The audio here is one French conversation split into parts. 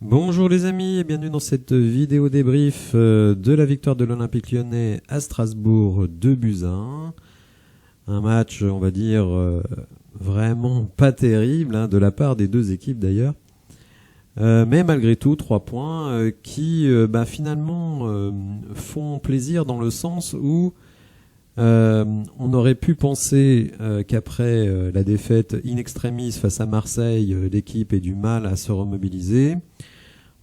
Bonjour les amis et bienvenue dans cette vidéo débrief de la victoire de l'Olympique Lyonnais à Strasbourg 2-1. Un match, on va dire, vraiment pas terrible de la part des deux équipes d'ailleurs. Mais malgré tout, 3 points qui finalement font plaisir dans le sens où on aurait pu penser qu'après la défaite in extremis face à Marseille, l'équipe ait du mal à se remobiliser.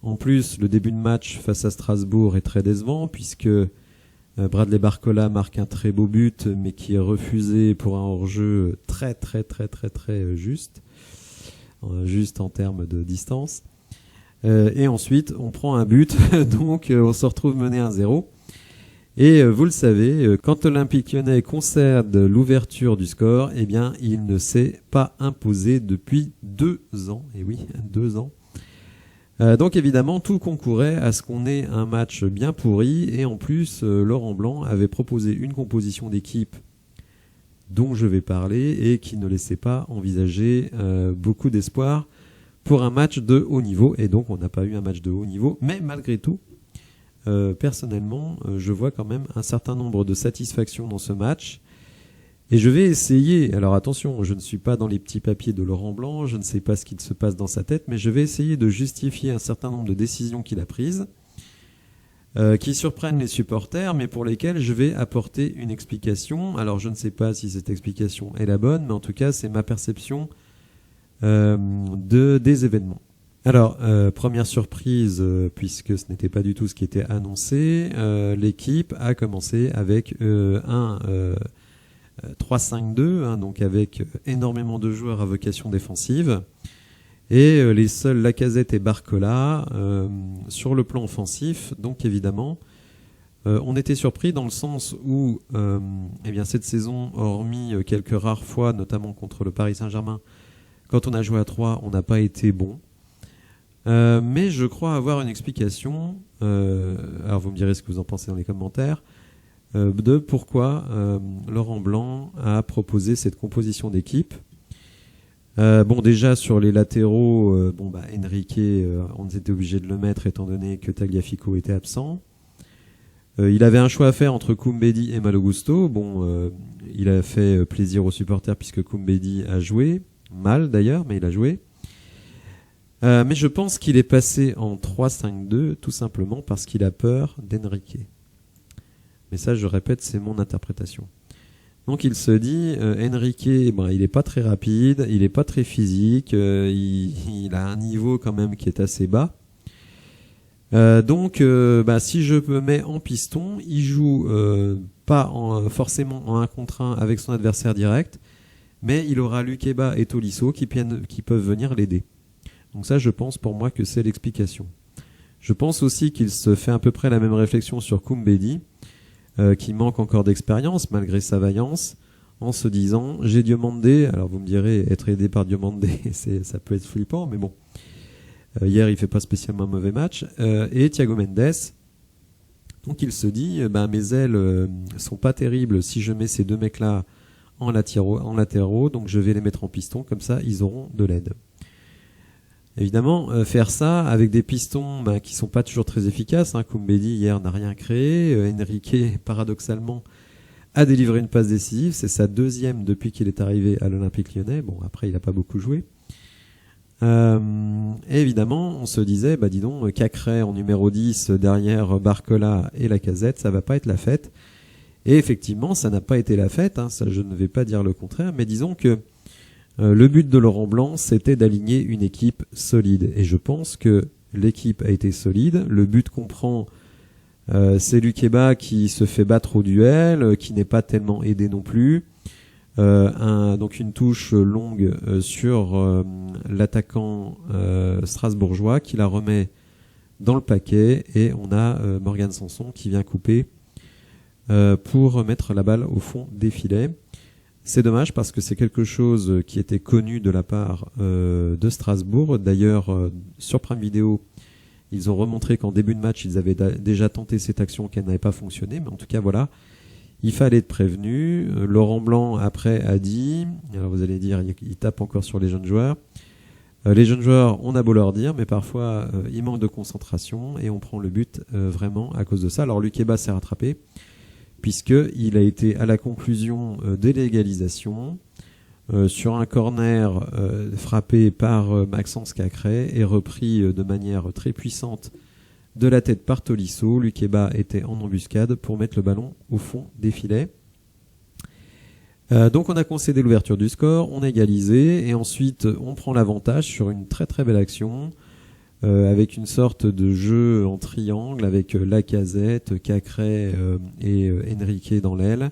En plus, le début de match face à Strasbourg est très décevant puisque Bradley Barcola marque un très beau but mais qui est refusé pour un hors-jeu très juste, juste en termes de distance. Et ensuite, on prend un but, donc on se retrouve mené 1-0. Et vous le savez, quand l'Olympique Lyonnais concède l'ouverture du score, eh bien, il ne s'est pas imposé depuis 2 ans. Et oui, 2 ans. Donc évidemment, tout concourait à ce qu'on ait un match bien pourri. Et en plus, Laurent Blanc avait proposé une composition d'équipe dont je vais parler et qui ne laissait pas envisager beaucoup d'espoir pour un match de haut niveau. Et donc, on n'a pas eu un match de haut niveau. Mais malgré tout, personnellement, je vois quand même un certain nombre de satisfactions dans ce match. Et je vais essayer, alors attention, je ne suis pas dans les petits papiers de Laurent Blanc, je ne sais pas ce qu'il se passe dans sa tête, mais je vais essayer de justifier un certain nombre de décisions qu'il a prises, qui surprennent les supporters, mais pour lesquelles je vais apporter une explication. Alors je ne sais pas si cette explication est la bonne, mais en tout cas c'est ma perception des événements. Alors, première surprise, puisque ce n'était pas du tout ce qui était annoncé, l'équipe a commencé avec un 3-5-2, donc avec énormément de joueurs à vocation défensive, et les seuls Lacazette et Barcola sur le plan offensif. Donc évidemment, on était surpris dans le sens où cette saison, hormis quelques rares fois, notamment contre le Paris Saint-Germain, quand on a joué à 3, on n'a pas été bon. Mais je crois avoir une explication, alors vous me direz ce que vous en pensez dans les commentaires, de pourquoi Laurent Blanc a proposé cette composition d'équipe. Déjà sur les latéraux, Enrique, on était obligé de le mettre étant donné que Tagliafico était absent. Il avait un choix à faire entre Koumbedi et Malo Gusto. Il a fait plaisir aux supporters puisque Koumbedi a joué, mal d'ailleurs, mais il a joué. Mais je pense qu'il est passé en 3-5-2 tout simplement parce qu'il a peur d'Enrique. Mais ça, je répète, c'est mon interprétation. Donc il se dit, Enrique, il est pas très rapide, il est pas très physique, il a un niveau quand même qui est assez bas. Si je me mets en piston, il joue pas forcément en 1 contre 1 avec son adversaire direct, mais il aura Lukeba et Tolisso qui peuvent venir l'aider. Donc ça, je pense pour moi que c'est l'explication. Je pense aussi qu'il se fait à peu près la même réflexion sur Koumbedi, qui manque encore d'expérience malgré sa vaillance, en se disant j'ai Diomandé. Alors vous me direz, être aidé par Diomandé, ça peut être flippant, mais bon. Hier, il fait pas spécialement un mauvais match. Et Thiago Mendes. Donc il se dit, mes ailes sont pas terribles si je mets ces 2 mecs-là en latéraux, donc je vais les mettre en piston, comme ça ils auront de l'aide. Évidemment, faire ça avec des pistons qui sont pas toujours très efficaces. Koumbedi hier n'a rien créé. Enrique, paradoxalement, a délivré une passe décisive. C'est sa 2e depuis qu'il est arrivé à l'Olympique Lyonnais. Après, il n'a pas beaucoup joué. Et évidemment, on se disait, dis donc, Cacré en numéro 10 derrière Barcola et Lacazette, ça va pas être la fête. Et effectivement, ça n'a pas été la fête. Ça, je ne vais pas dire le contraire. Mais disons que le but de Laurent Blanc, c'était d'aligner une équipe solide. Et je pense que l'équipe a été solide. Le but comprend, c'est Lukeba qui se fait battre au duel, qui n'est pas tellement aidé non plus. Donc une touche longue sur l'attaquant strasbourgeois qui la remet dans le paquet. Et on a Morgan Sanson qui vient couper pour remettre la balle au fond des filets. C'est dommage parce que c'est quelque chose qui était connu de la part de Strasbourg. D'ailleurs, sur Prime Video, ils ont remontré qu'en début de match, ils avaient déjà tenté cette action qu'elle n'avait pas fonctionné. Mais en tout cas, voilà, il fallait être prévenu. Laurent Blanc, après, a dit, alors vous allez dire, il tape encore sur les jeunes joueurs, Les jeunes joueurs, on a beau leur dire, mais parfois ils manquent de concentration et on prend le but vraiment à cause de ça. Alors Lukeba s'est rattrapé puisqu'il a été à la conclusion de l'égalisation sur un corner frappé par Maxence Cacré et repris de manière très puissante de la tête par Tolisso. Lukeba était en embuscade pour mettre le ballon au fond des filets. Donc on a concédé l'ouverture du score, on a égalisé et ensuite on prend l'avantage sur une très très belle action avec une sorte de jeu en triangle avec Lacazette, Cacré et Enrique dans l'aile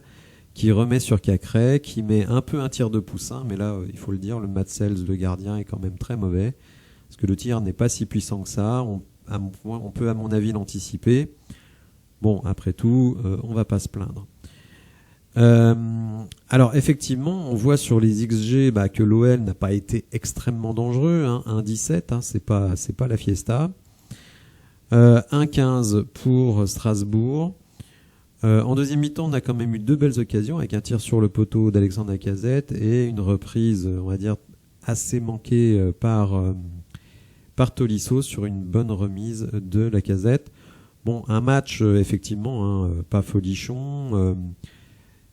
qui remet sur Cacré, qui met un peu un tir de poussin, mais là il faut le dire, le Matsels, le gardien, est quand même très mauvais parce que le tir n'est pas si puissant que ça, on peut à mon avis l'anticiper. Bon, après tout, on va pas se plaindre. Alors effectivement, on voit sur les XG que l'OL n'a pas été extrêmement dangereux, 1,17, c'est pas la fiesta. 1,15 pour Strasbourg. En deuxième mi-temps, on a quand même eu 2 belles occasions avec un tir sur le poteau d'Alexandre Lacazette et une reprise, on va dire, assez manquée par Tolisso sur une bonne remise de Lacazette. Bon, un match effectivement pas folichon.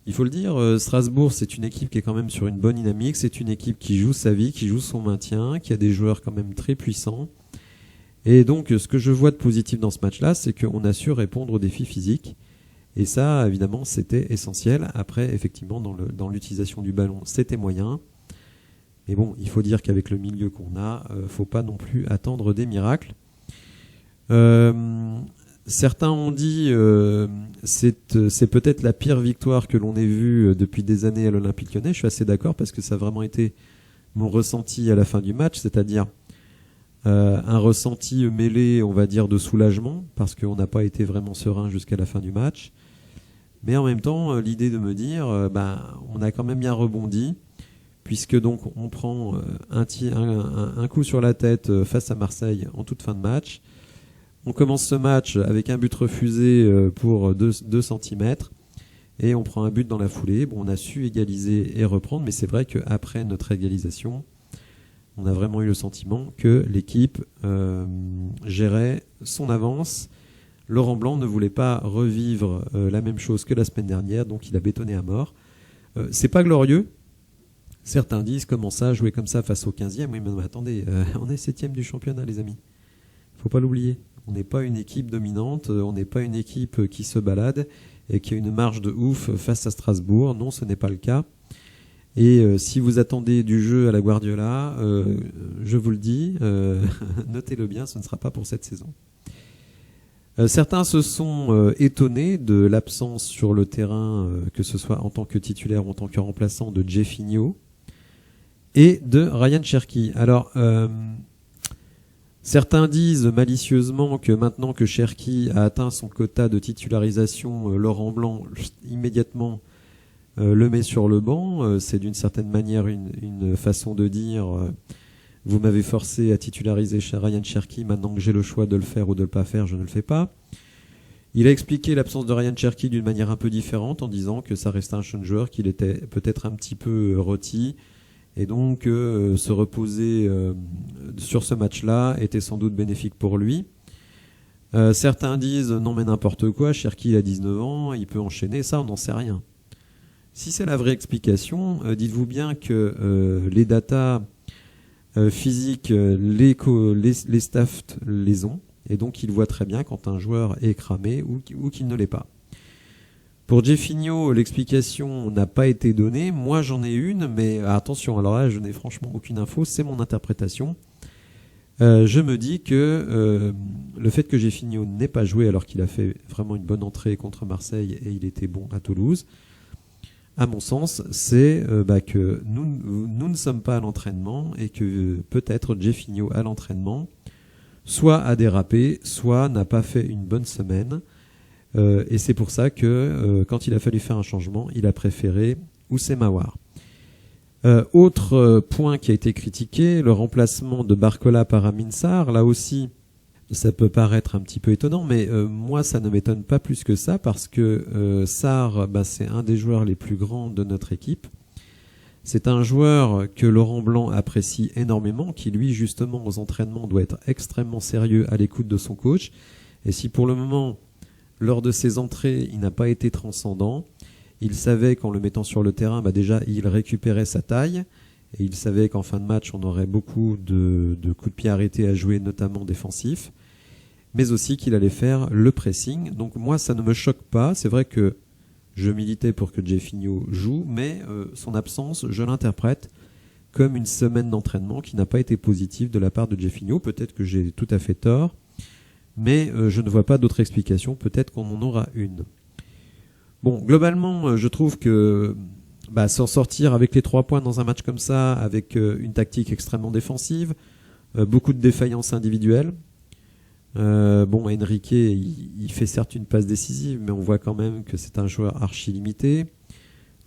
Il faut le dire, Strasbourg, c'est une équipe qui est quand même sur une bonne dynamique. C'est une équipe qui joue sa vie, qui joue son maintien, qui a des joueurs quand même très puissants. Et donc, ce que je vois de positif dans ce match-là, c'est qu'on a su répondre aux défis physiques. Et ça, évidemment, c'était essentiel. Après, effectivement, dans l'utilisation du ballon, c'était moyen. Mais bon, il faut dire qu'avec le milieu qu'on a, faut pas non plus attendre des miracles. Certains ont dit c'est peut-être la pire victoire que l'on ait vue depuis des années à l'Olympique Lyonnais. Je suis assez d'accord parce que ça a vraiment été mon ressenti à la fin du match, c'est-à-dire un ressenti mêlé, on va dire, de soulagement parce qu'on n'a pas été vraiment serein jusqu'à la fin du match. Mais en même temps, l'idée de me dire on a quand même bien rebondi puisque donc on prend un coup sur la tête face à Marseille en toute fin de match. On commence ce match avec un but refusé pour 2 cm et on prend un but dans la foulée. Bon, on a su égaliser et reprendre, mais c'est vrai qu'après notre égalisation, on a vraiment eu le sentiment que l'équipe gérait son avance. Laurent Blanc ne voulait pas revivre la même chose que la semaine dernière, donc il a bétonné à mort. C'est pas glorieux. Certains disent comment ça, jouer comme ça face au 15e. Oui, mais attendez, on est 7e du championnat, les amis. Faut pas l'oublier. On n'est pas une équipe dominante, on n'est pas une équipe qui se balade et qui a une marge de ouf face à Strasbourg. Non, ce n'est pas le cas. Et si vous attendez du jeu à la Guardiola, je vous le dis, notez-le bien, ce ne sera pas pour cette saison. Certains se sont étonnés de l'absence sur le terrain, que ce soit en tant que titulaire ou en tant que remplaçant, de Jeffinho et de Ryan Cherki. Alors, certains disent malicieusement que maintenant que Cherki a atteint son quota de titularisation, Laurent Blanc immédiatement le met sur le banc. C'est d'une certaine manière une façon de dire vous m'avez forcé à titulariser Ryan Cherki, maintenant que j'ai le choix de le faire ou de ne pas faire, je ne le fais pas. Il a expliqué l'absence de Ryan Cherki d'une manière un peu différente en disant que ça restait un jeune joueur, qu'il était peut-être un petit peu rôti. Et donc, se reposer sur ce match-là était sans doute bénéfique pour lui. Certains disent non mais n'importe quoi, Cherki il a 19 ans, il peut enchaîner, ça on n'en sait rien. Si c'est la vraie explication, dites-vous bien que les datas physiques, les staffs les ont, et donc ils voient très bien quand un joueur est cramé ou qu'il ne l'est pas. Pour Jeffinho, l'explication n'a pas été donnée. Moi, j'en ai une, mais attention, alors là, je n'ai franchement aucune info, c'est mon interprétation. Je me dis que le fait que Jeffinho n'ait pas joué alors qu'il a fait vraiment une bonne entrée contre Marseille et il était bon à Toulouse, à mon sens, c'est que nous ne sommes pas à l'entraînement et que peut-être Jeffinho à l'entraînement soit a dérapé, soit n'a pas fait une bonne semaine. Et c'est pour ça que quand il a fallu faire un changement, il a préféré Oussem Aouar. Autre point qui a été critiqué, le remplacement de Barcola par Amin Sarr. Là aussi, ça peut paraître un petit peu étonnant, mais moi ça ne m'étonne pas plus que ça parce que Sarr, c'est un des joueurs les plus grands de notre équipe. C'est un joueur que Laurent Blanc apprécie énormément, qui lui justement aux entraînements doit être extrêmement sérieux à l'écoute de son coach. Et si pour le moment, lors de ses entrées, il n'a pas été transcendant, il savait qu'en le mettant sur le terrain, déjà il récupérait sa taille, et il savait qu'en fin de match on aurait beaucoup de coups de pied arrêtés à jouer, notamment défensifs, mais aussi qu'il allait faire le pressing. Donc moi ça ne me choque pas, c'est vrai que je militais pour que Jeffinho joue, mais son absence, je l'interprète comme une semaine d'entraînement qui n'a pas été positive de la part de Jeffinho. Peut-être que j'ai tout à fait tort, mais je ne vois pas d'autre explication. Peut-être qu'on en aura une. Bon, globalement, je trouve que s'en sortir avec les 3 points dans un match comme ça, avec une tactique extrêmement défensive, beaucoup de défaillances individuelles. Enrique, il fait certes une passe décisive, mais on voit quand même que c'est un joueur archi limité.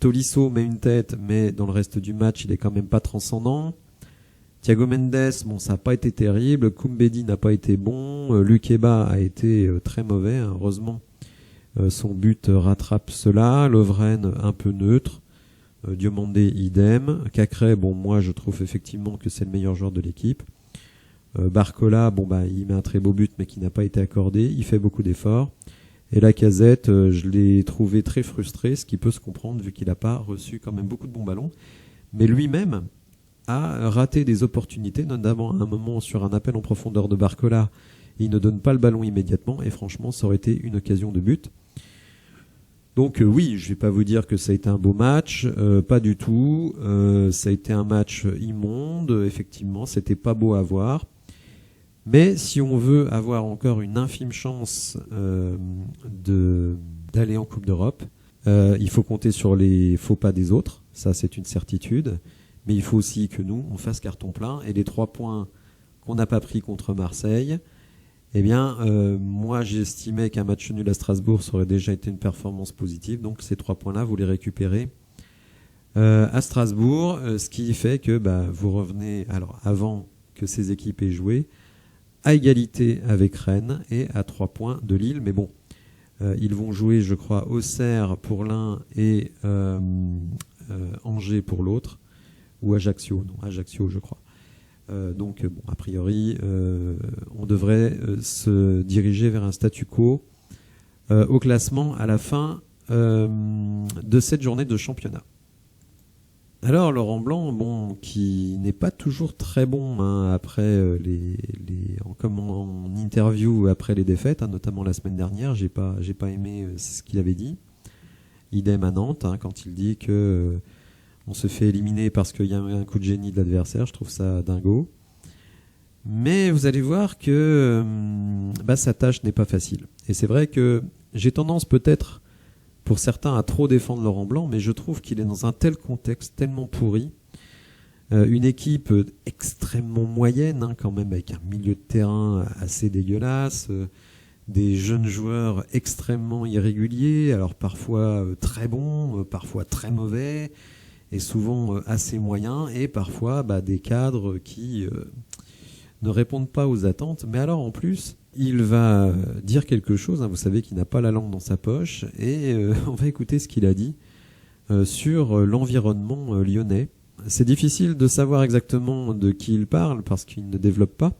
Tolisso met une tête, mais dans le reste du match, il est quand même pas transcendant. Thiago Mendes, ça n'a pas été terrible. Koumbedi n'a pas été bon. Lukeba a été très mauvais. Heureusement, son but rattrape cela. Lovren, un peu neutre. Diomandé, idem. Cacré, moi je trouve effectivement que c'est le meilleur joueur de l'équipe. Barcola, il met un très beau but mais qui n'a pas été accordé, il fait beaucoup d'efforts. Et Lacazette, je l'ai trouvé très frustré, ce qui peut se comprendre vu qu'il n'a pas reçu quand même beaucoup de bons ballons. Mais lui-même a raté des opportunités, notamment à un moment sur un appel en profondeur de Barcola. Il ne donne pas le ballon immédiatement et franchement ça aurait été une occasion de but. Donc oui, je vais pas vous dire que ça a été un beau match, pas du tout. Ça a été un match immonde, effectivement, c'était pas beau à voir. Mais si on veut avoir encore une infime chance d'aller en Coupe d'Europe, il faut compter sur les faux pas des autres, ça c'est une certitude. Mais il faut aussi que nous, on fasse carton plein. Et les 3 points qu'on n'a pas pris contre Marseille, moi j'estimais qu'un match nul à Strasbourg, ça aurait déjà été une performance positive. Donc ces 3 points-là, vous les récupérez à Strasbourg, ce qui fait que vous revenez, alors avant que ces équipes aient joué, à égalité avec Rennes et à 3 points de Lille. Mais bon, ils vont jouer, je crois, Auxerre pour l'un et Angers pour l'autre, ou Ajaccio, je crois. A priori, on devrait se diriger vers un statu quo au classement à la fin de cette journée de championnat. Alors Laurent Blanc, qui n'est pas toujours très bon après comme en interview après les défaites, notamment la semaine dernière, j'ai pas aimé ce qu'il avait dit. Idem à Nantes, quand il dit que on se fait éliminer parce qu'il y a un coup de génie de l'adversaire, je trouve ça dingo. Mais vous allez voir que sa tâche n'est pas facile. Et c'est vrai que j'ai tendance peut-être pour certains à trop défendre Laurent Blanc, mais je trouve qu'il est dans un tel contexte tellement pourri, une équipe extrêmement moyenne quand même, avec un milieu de terrain assez dégueulasse, des jeunes joueurs extrêmement irréguliers, alors parfois très bons, parfois très mauvais, et souvent assez moyens, et parfois des cadres qui ne répondent pas aux attentes. Mais alors en plus, il va dire quelque chose, vous savez qu'il n'a pas la langue dans sa poche, et on va écouter ce qu'il a dit sur l'environnement lyonnais. C'est difficile de savoir exactement de qui il parle parce qu'il ne développe pas.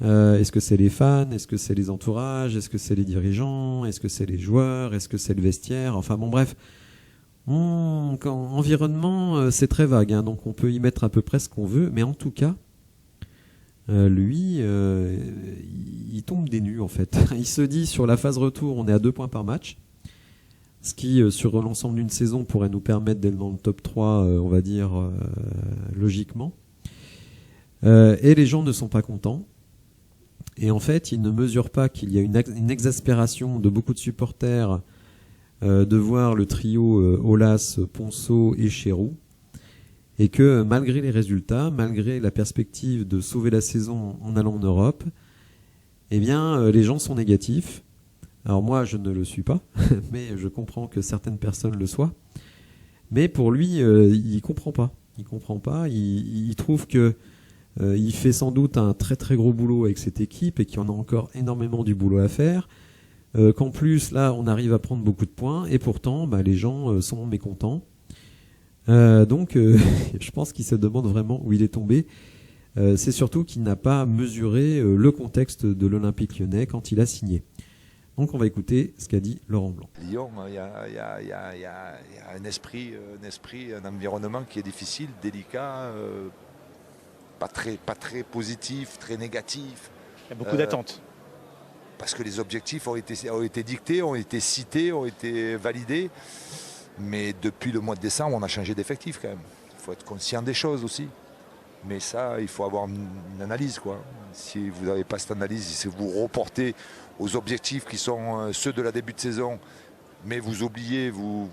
Est-ce que c'est les fans? Est-ce que c'est les entourages? Est-ce que c'est les dirigeants? Est-ce que c'est les joueurs? Est-ce que c'est le vestiaire? Enfin bon, bref. Environnement, c'est très vague, donc on peut y mettre à peu près ce qu'on veut, mais en tout cas, lui, il tombe des nues en fait. Il se dit sur la phase retour, on est à 2 points par match, ce qui sur l'ensemble d'une saison pourrait nous permettre d'être dans le top 3, on va dire logiquement. Et les gens ne sont pas contents. Et en fait, ils ne mesurent pas qu'il y a une exaspération de beaucoup de supporters de voir le trio Aulas, Ponceau et Chéroux. Et que malgré les résultats, malgré la perspective de sauver la saison en allant en Europe, les gens sont négatifs. Alors moi, je ne le suis pas, mais je comprends que certaines personnes le soient. Mais pour lui, il comprend pas. Il comprend pas. Il trouve que il fait sans doute un très très gros boulot avec cette équipe et qu'il y en a encore énormément du boulot à faire. Qu'en plus, là, on arrive à prendre beaucoup de points et pourtant, les gens sont mécontents. Donc, je pense qu'il se demande vraiment où il est tombé. C'est surtout qu'il n'a pas mesuré le contexte de l'Olympique Lyonnais quand il a signé. Donc on va écouter ce qu'a dit Laurent Blanc. Lyon, il y a un esprit, un environnement qui est difficile, délicat, pas très positif, très négatif. Il y a beaucoup d'attentes. Parce que les objectifs ont été dictés, ont été cités, ont été validés. Mais depuis le mois de décembre, on a changé d'effectif quand même. Il faut être conscient des choses aussi. Mais ça, il faut avoir une analyse, quoi. Si vous n'avez pas cette analyse, si vous reportez aux objectifs qui sont ceux de la début de saison, mais vous oubliez, vous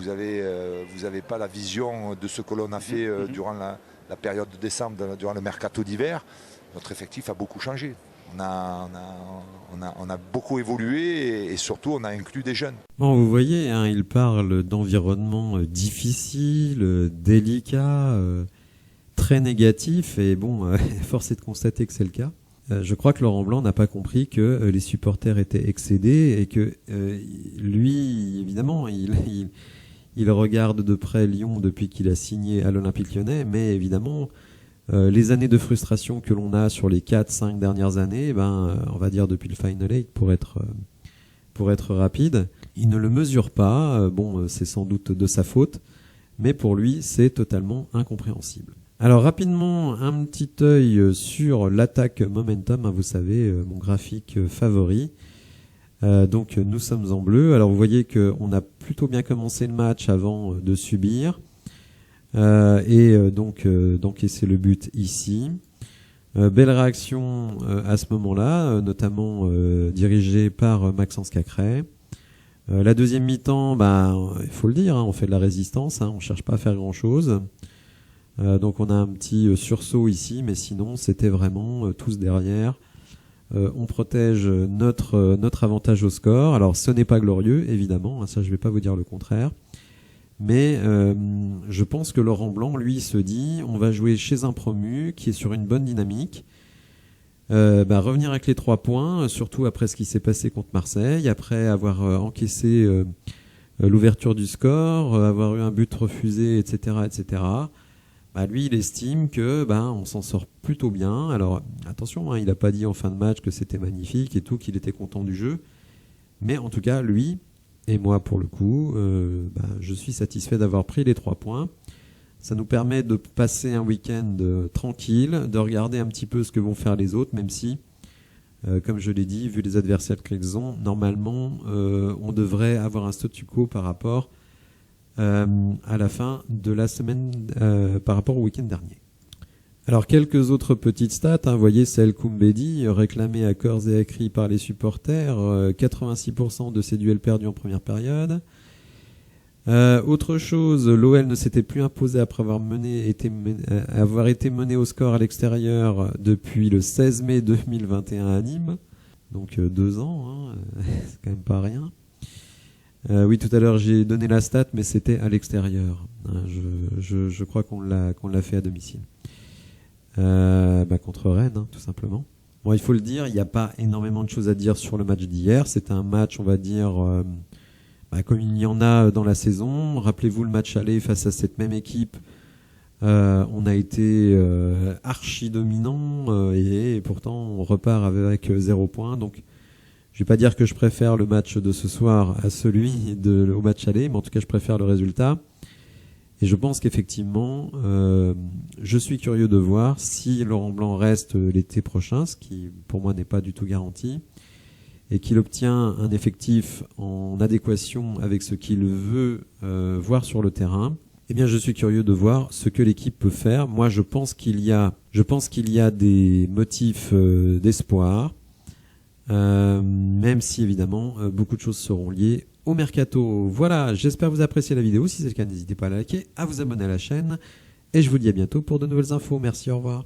avez pas la vision de ce que l'on a fait durant la période de décembre, durant le mercato d'hiver, notre effectif a beaucoup changé. On a beaucoup évolué et surtout on a inclus des jeunes. Bon, vous voyez, hein, il parle d'environnement difficile, délicat, très négatif, et bon, force est de constater que c'est le cas. Je crois que Laurent Blanc n'a pas compris que les supporters étaient excédés et que lui, évidemment, il regarde de près Lyon depuis qu'il a signé à l'Olympique Lyonnais, mais évidemment, les années de frustration que l'on a sur les 4-5 dernières années, on va dire depuis le Final 8 pour être rapide, il ne le mesure pas. Bon, c'est sans doute de sa faute, mais pour lui, c'est totalement incompréhensible. Alors rapidement, un petit œil sur l'attaque momentum, hein, vous savez, mon graphique favori. Donc nous sommes en bleu. Alors vous voyez qu'on a plutôt bien commencé le match avant de subir. Donc c'est le but ici. Belle réaction à ce moment-là, notamment dirigée par Maxence Cacré. La deuxième mi-temps, il faut le dire, hein, on fait de la résistance, hein, on cherche pas à faire grand-chose. Donc on a un petit sursaut ici, mais sinon c'était vraiment tous derrière. On protège notre avantage au score. Alors ce n'est pas glorieux, évidemment, hein, ça je vais pas vous dire le contraire. Mais je pense que Laurent Blanc, lui, se dit on va jouer chez un promu qui est sur une bonne dynamique. Revenir avec les 3 points, surtout après ce qui s'est passé contre Marseille, après avoir encaissé l'ouverture du score, avoir eu un but refusé, etc., etc. Lui, il estime que on s'en sort plutôt bien. Alors attention, hein, il n'a pas dit en fin de match que c'était magnifique et tout, qu'il était content du jeu. Mais en tout cas, lui et moi, pour le coup, je suis satisfait d'avoir pris les 3 points. Ça nous permet de passer un week-end tranquille, de regarder un petit peu ce que vont faire les autres, même si, comme je l'ai dit, vu les adversaires qu'ils ont, normalement, on devrait avoir un statu quo par rapport à la fin de la semaine, par rapport au week-end dernier. Alors quelques autres petites stats, hein, vous voyez celle Koumbedi, réclamée à corps et à cri par les supporters, 86% de ses duels perdus en première période. Autre chose, l'OL ne s'était plus imposé après avoir été mené au score à l'extérieur depuis le 16 mai 2021 à Nîmes, donc 2 ans, hein, c'est quand même pas rien. Oui, tout à l'heure j'ai donné la stat, mais c'était à l'extérieur. Hein, je crois qu'on l'a fait à domicile. Contre Rennes, hein, tout simplement. Bon, il faut le dire, il n'y a pas énormément de choses à dire sur le match d'hier. C'était un match, on va dire, comme il y en a dans la saison. Rappelez-vous le match aller face à cette même équipe. On a été archi dominant et pourtant on repart avec 0 points. Donc je vais pas dire que je préfère le match de ce soir à celui au match aller, mais en tout cas je préfère le résultat. Et je pense qu'effectivement, je suis curieux de voir si Laurent Blanc reste l'été prochain, ce qui pour moi n'est pas du tout garanti, et qu'il obtient un effectif en adéquation avec ce qu'il veut voir sur le terrain. Eh bien, je suis curieux de voir ce que l'équipe peut faire. Moi, je pense qu'il y a des motifs d'espoir, même si évidemment beaucoup de choses seront liées au mercato. Voilà, j'espère que vous appréciez la vidéo. Si c'est le cas, n'hésitez pas à la liker, à vous abonner à la chaîne. Et je vous dis à bientôt pour de nouvelles infos. Merci, au revoir.